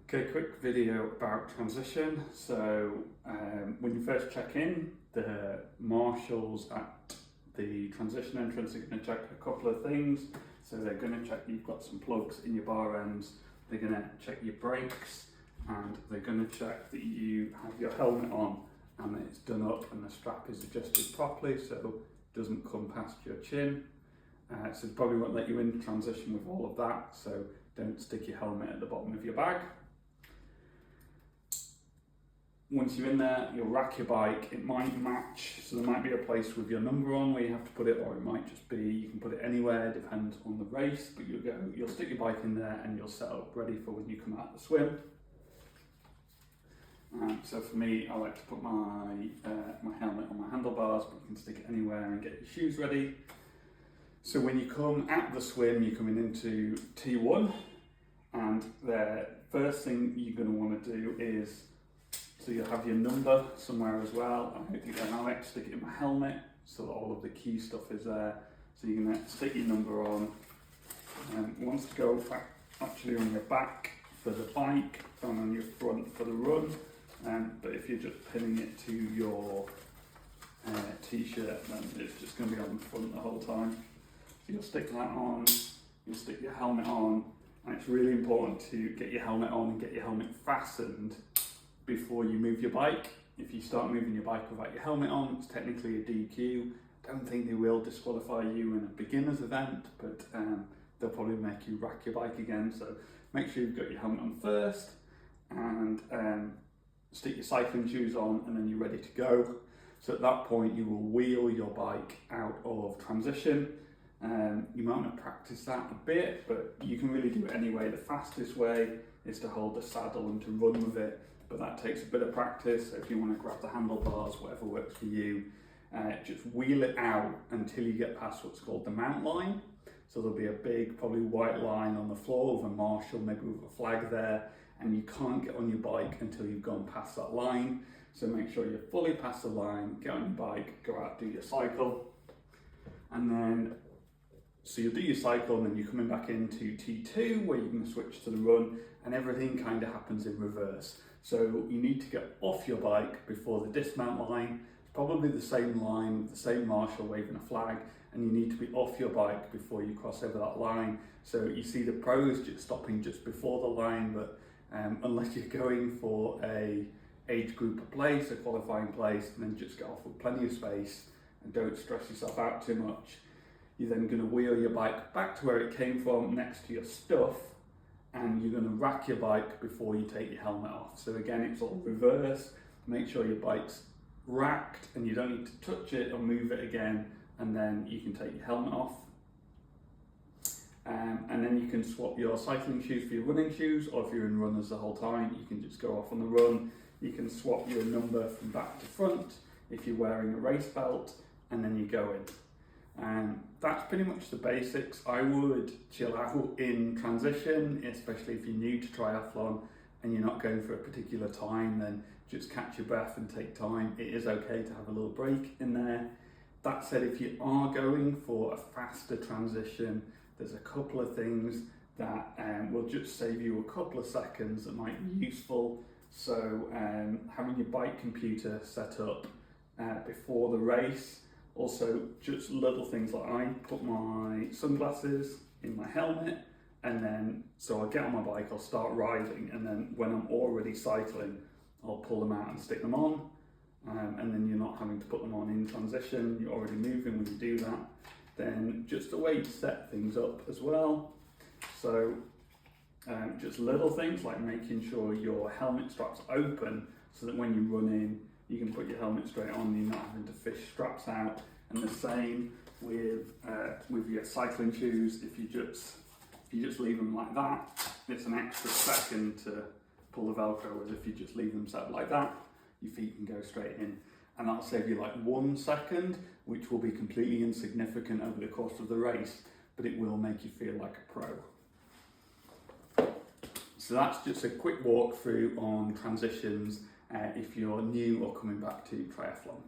Okay, quick video about transition. So when you first check in, the marshals at the transition entrance are going to check a couple of things. So they're going to check you've got some plugs in your bar ends, they're going to check your brakes, and they're going to check that you have your helmet on and that it's done up and the strap is adjusted properly so it doesn't come past your chin. So they probably won't let you in transition with all of that, so don't stick your helmet at the bottom of your bag. Once you're in there, you'll rack your bike. It might match, so there might be a place with your number on where you have to put it, or it might just be you can put it anywhere, depends on the race, but you'll stick your bike in there and you'll set up ready for when you come out the swim. So for me, I like to put my helmet on my handlebars, but you can stick it anywhere and get your shoes ready. So when you come out the swim, you're coming into T1, and the first thing you're going to want to do is, so you'll have your number somewhere as well. I like to stick it in my helmet so that all of the key stuff is there. So you're going to stick your number on. Once to go back, actually on your back for the bike and on your front for the run. But if you're just pinning it to your t-shirt, then it's just going to be on the front the whole time. So you'll stick that on, you'll stick your helmet on, and it's really important to get your helmet on and get your helmet fastened before you move your bike. If you start moving your bike without your helmet on, it's technically a DQ. Don't think they will disqualify you in a beginner's event, but they'll probably make you rack your bike again. So make sure you've got your helmet on first, and stick your cycling shoes on, and then you're ready to go. So at that point you will wheel your bike out of transition. You might want to practice that a bit, but you can really do it anyway. The fastest way is to hold the saddle and to run with it, but that takes a bit of practice. So if you want to grab the handlebars, whatever works for you, just wheel it out until you get past what's called the mount line. So there'll be a big, probably white line on the floor with a marshal, maybe with a flag there, and you can't get on your bike until you've gone past that line. So make sure you're fully past the line, get on your bike, go out, do your cycle, and then so you'll do your cycle, and then you're coming back into T2 where you can switch to the run, and everything kind of happens in reverse. So you need to get off your bike before the dismount line. It's probably the same line with the same marshal waving a flag, and you need to be off your bike before you cross over that line. So you see the pros just stopping just before the line, but unless you're going for a age group of place, a qualifying place, and then just get off with plenty of space and don't stress yourself out too much. You're then going to wheel your bike back to where it came from next to your stuff, and you're going to rack your bike before you take your helmet off. So again, it's all reverse. Make sure your bike's racked and you don't need to touch it or move it again, and then you can take your helmet off. And then you can swap your cycling shoes for your running shoes, or if you're in runners the whole time, you can just go off on the run. You can swap your number from back to front if you're wearing a race belt, and then you go in. That's pretty much the basics. I would chill out in transition, especially if you're new to triathlon and you're not going for a particular time, then just catch your breath and take time. It is okay to have a little break in there. That said, if you are going for a faster transition, there's a couple of things that will just save you a couple of seconds that might be useful. So having your bike computer set up before the race. Also, just little things like I put my sunglasses in my helmet, and then so I'll get on my bike, I'll start riding, and then when I'm already cycling, I'll pull them out and stick them on, and then you're not having to put them on in transition, you're already moving when you do that. Then just a way to set things up as well. So just little things like making sure your helmet strap's open so that when you run in, you can put your helmet straight on, you're not having to fish straps out. And the same with your cycling shoes. If you just leave them like that, it's an extra second to pull the Velcro, whereas if you just leave them set like that, your feet can go straight in. And that'll save you like 1 second, which will be completely insignificant over the course of the race, but it will make you feel like a pro. So that's just a quick walkthrough on transitions if you're new or coming back to triathlon.